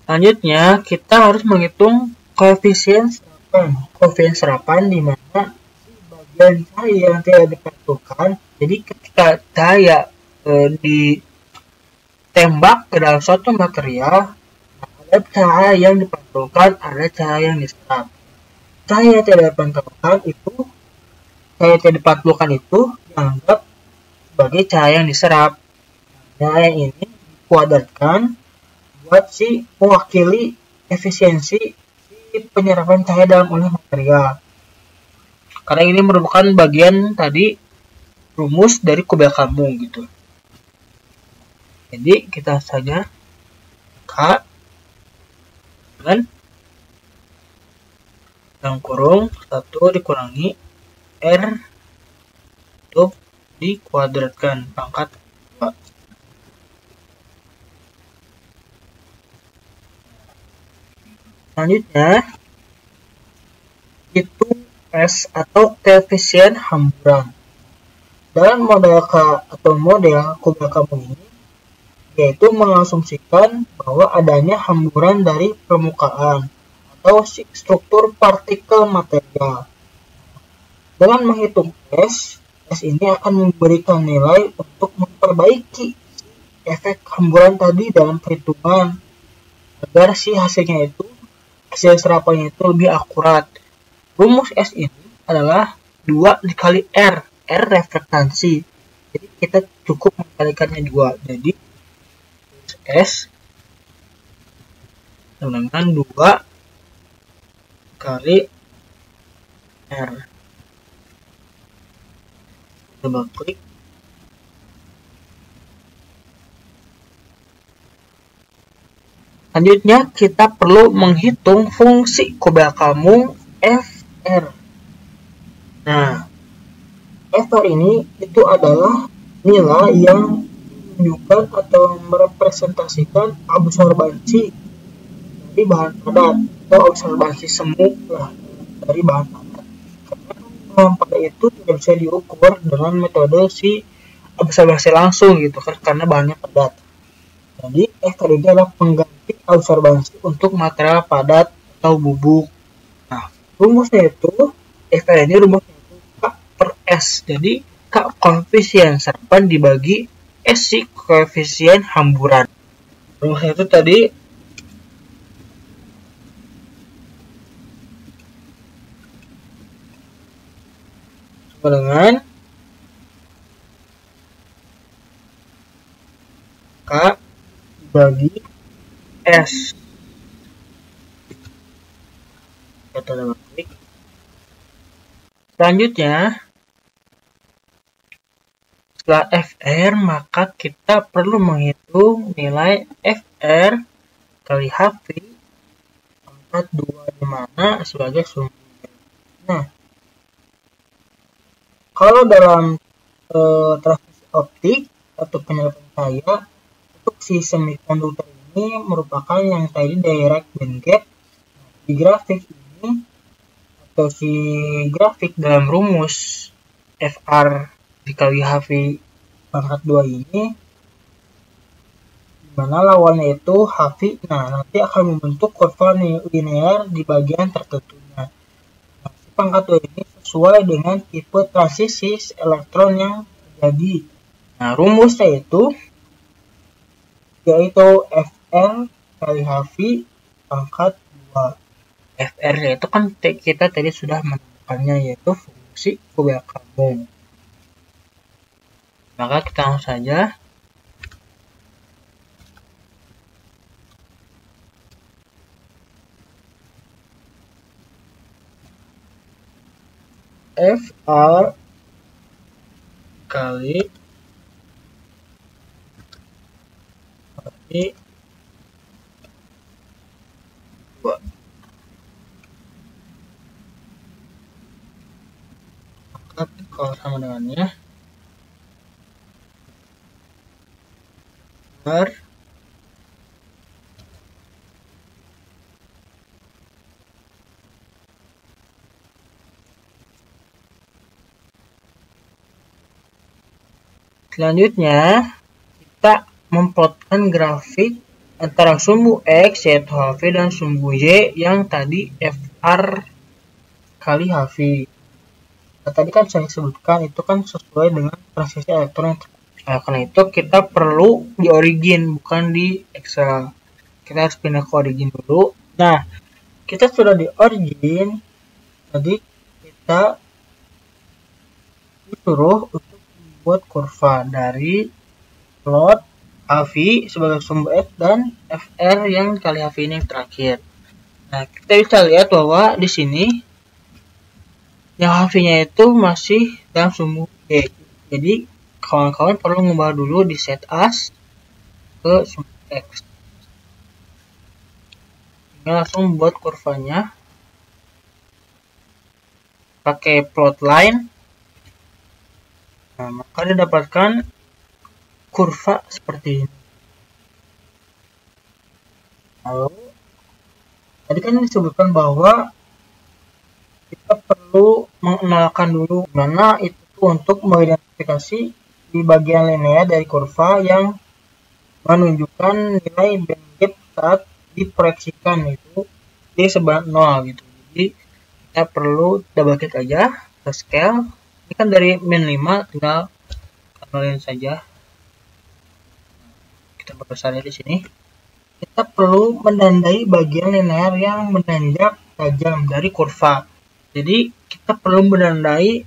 Selanjutnya, kita harus menghitung koefisien serapan. Koefisien serapan di mana bagian cahaya yang tidak dipantulkan. Jadi ketika cahaya ditembak ke dalam suatu material, ada cahaya yang dipantulkan, ada cahaya yang diserap. Cahaya yang tidak dipantulkan itu dianggap sebagai cahaya yang diserap. Cahaya ini dikuadratkan buat mewakili efisiensi penyerapan cahaya dalam oleh material. Karena ini merupakan bagian tadi rumus dari Kobayashi gitu. Jadi kita saja K dan dalam kurung 1 dikurangi R untuk dikuadratkan pangkat 2. Selanjutnya itu S atau koefisien hamburan. Dalam model Kobayashi ini yaitu mengasumsikan bahwa adanya hamburan dari permukaan atau struktur partikel material. Dengan menghitung S ini akan memberikan nilai untuk memperbaiki efek hamburan tadi dalam perhitungan agar hasil serapannya itu lebih akurat. Rumus S ini adalah 2 dikali R reflektansi. Jadi kita cukup mengkalikannya 2. Jadi S dengan 2 kali R. Coba klik. Selanjutnya kita perlu menghitung fungsi Kobayashi Fr. Nah, Fr ini itu adalah nilai yang menunjukkan atau merepresentasikan absorbansi dari bahan padat atau absorbansi semu dari bahan padat. Karena bahan padat itu tidak bisa diukur dengan metode absorbansi langsung gitu kan, karena bahannya padat. Jadi Fr ini adalah pengganti absorbansi untuk material padat atau bubuk. Nah, rumusnya itu Fr ini rumusnya itu K per S. Jadi K koefisien serapan dibagi S koefisien hamburan. Rumusnya itu tadi sama dengan K bagi S. Kita double klik. Selanjutnya, setelah Fr, maka kita perlu menghitung nilai Fr kali Hv pangkat 2 di mana sebagai sumber. Nah, kalau dalam transmisi optik atau penyerapan cahaya, untuk semikonduktor ini merupakan yang tadi direct band gap. Di grafik ini atau grafik dalam rumus Fr dikali Hv pangkat 2 ini, dimana lawannya itu Hv, nanti akan membentuk kurva linear di bagian tertentunya. Nah, pangkat 2 ini sesuai dengan tipe transisi elektron yang terjadi. Nah, rumusnya itu yaitu Fr kali Hv pangkat 2. Fr itu kan kita tadi sudah menemukannya, yaitu fungsi Kobayashi. Maka kita langsung saja Fr kali kalau sama dengannya R selanjutnya kita memplotkan grafik antara sumbu X yaitu HV dan sumbu Y yang tadi FR kali HV. Nah, tadi kan saya sebutkan itu kan sesuai dengan transisi elektron. Nah, karena itu kita perlu di origin bukan di Excel. Kita harus pindah ke origin dulu. Nah, kita sudah di origin. Jadi kita disuruh untuk membuat kurva dari plot HV sebagai sumbu X dan FR yang kali HV ini yang terakhir. Nah, kita bisa lihat bahwa di sini yang HV-nya itu masih dalam sumbu Y. Jadi, kawan-kawan perlu mengubah dulu di set as ke sumbu X. Tinggal langsung buat kurvanya. Pakai plot line. Nah, maka didapatkan kurva seperti ini. Lalu, tadi kan disebutkan bahwa kita perlu mengenalkan dulu mana itu untuk mengidentifikasi di bagian linear dari kurva yang menunjukkan nilai bandgap saat diproyeksikan itu di sebelah 0 gitu. Jadi kita perlu double klik aja ke scale. Ini kan dari min 5 tinggal kalian saja. Kita berbesarnya di sini. Kita perlu menandai bagian linear yang menanjak tajam dari kurva. Jadi kita perlu menandai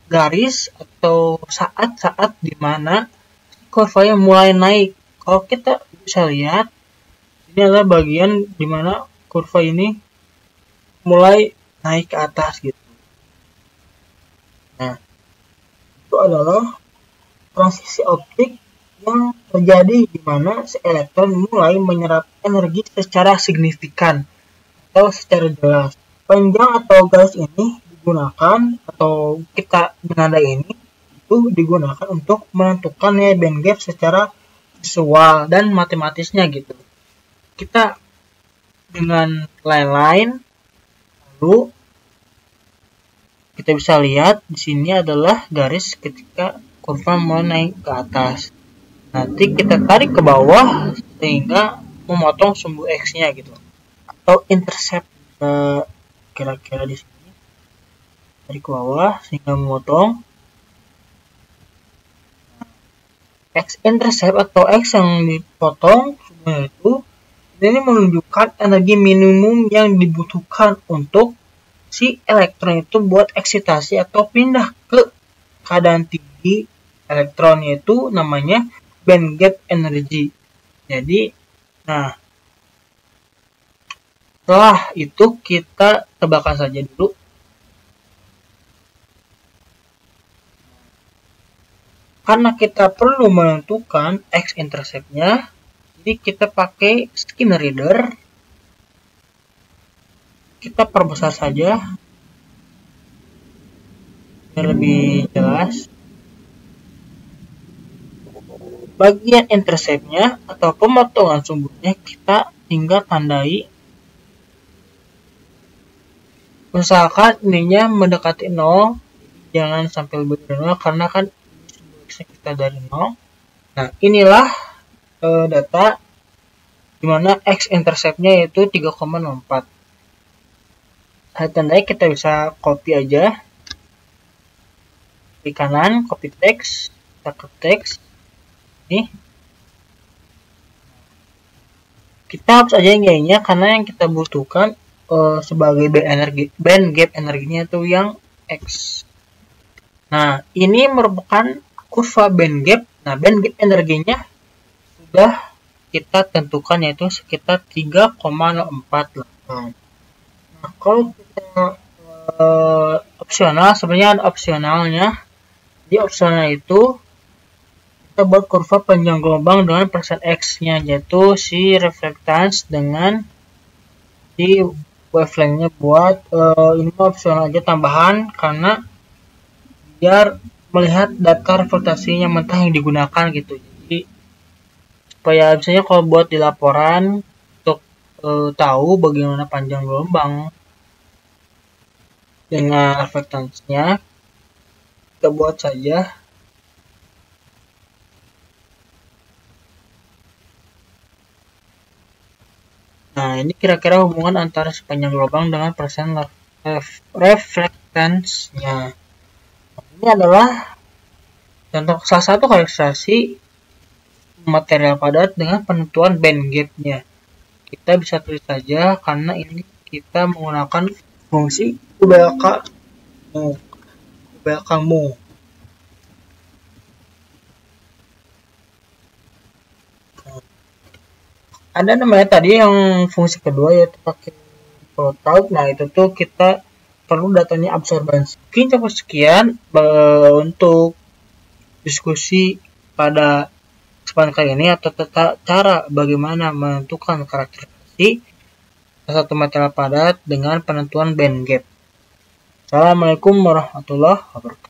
garis atau saat-saat di mana kurvanya mulai naik. Kalau kita bisa lihat, ini adalah bagian di mana kurva ini mulai naik ke atas gitu. Nah, itu adalah transisi optik yang terjadi di mana si elektron mulai menyerap energi secara signifikan atau secara jelas. Panjang atau garis ini digunakan atau kita menanda ini itu digunakan untuk menentukan nilai bandgap secara visual dan matematisnya gitu. Kita dengan line-line, lalu kita bisa lihat di sini adalah garis ketika kurva mulai naik ke atas. Nanti kita tarik ke bawah sehingga memotong sumbu X-nya gitu. Atau intercept kira-kira di sini. Tarik ke bawah sehingga memotong. X intercept atau X yang dipotong itu ini menunjukkan energi minimum yang dibutuhkan untuk si elektron itu buat eksitasi atau pindah ke keadaan tinggi elektron, yaitu namanya bandgap energy. Jadi, nah setelah itu kita tebakkan saja dulu. Karena kita perlu menentukan X intercept-nya, jadi kita pakai skin reader. Kita perbesar saja biar lebih jelas. Bagian intercept-nya atau pemotongan sumbunya kita tinggal tandai. Misalkan ininya mendekati 0, jangan sampai lebih dari 0 karena kan sumbu X kita dari 0. Nah, inilah data dimana X intercept-nya yaitu 3,04. Saya tandai, kita bisa copy aja. Di kanan, copy text, kita ke teks. Nih. Kita hapus aja yang Y-nya karena yang kita butuhkan sebagai bandgap energinya itu yang X. Nah, ini merupakan kurva bandgap. Nah, bandgap energinya sudah kita tentukan yaitu sekitar 3,48. Nah, kalau kita opsional, sebenarnya ada opsionalnya. Di opsional itu kita buat kurva panjang gelombang dengan persen X-nya, yaitu si reflektans dengan si wavelength-nya. Buat ini opsional aja, tambahan karena biar melihat data reflektasinya mentah yang digunakan gitu. Jadi supaya misalnya kalau buat di laporan untuk tahu bagaimana panjang gelombang dengan reflektansnya, kita buat saja Nah, ini kira-kira hubungan antara sepanjang gelombang dengan persen reflektance-nya. Ini adalah contoh salah satu karakterisasi material padat dengan penentuan band gap-nya. Kita bisa tulis saja karena ini kita menggunakan fungsi UBK-mu. Ada namanya tadi yang fungsi kedua yaitu pakai plot. Nah, itu tuh kita perlu datanya absorbansi. Mungkin cukup sekian untuk diskusi pada kesempatan kali ini, atau cara bagaimana menentukan karakteristik satu material padat dengan penentuan band gap. Assalamualaikum warahmatullahi wabarakatuh.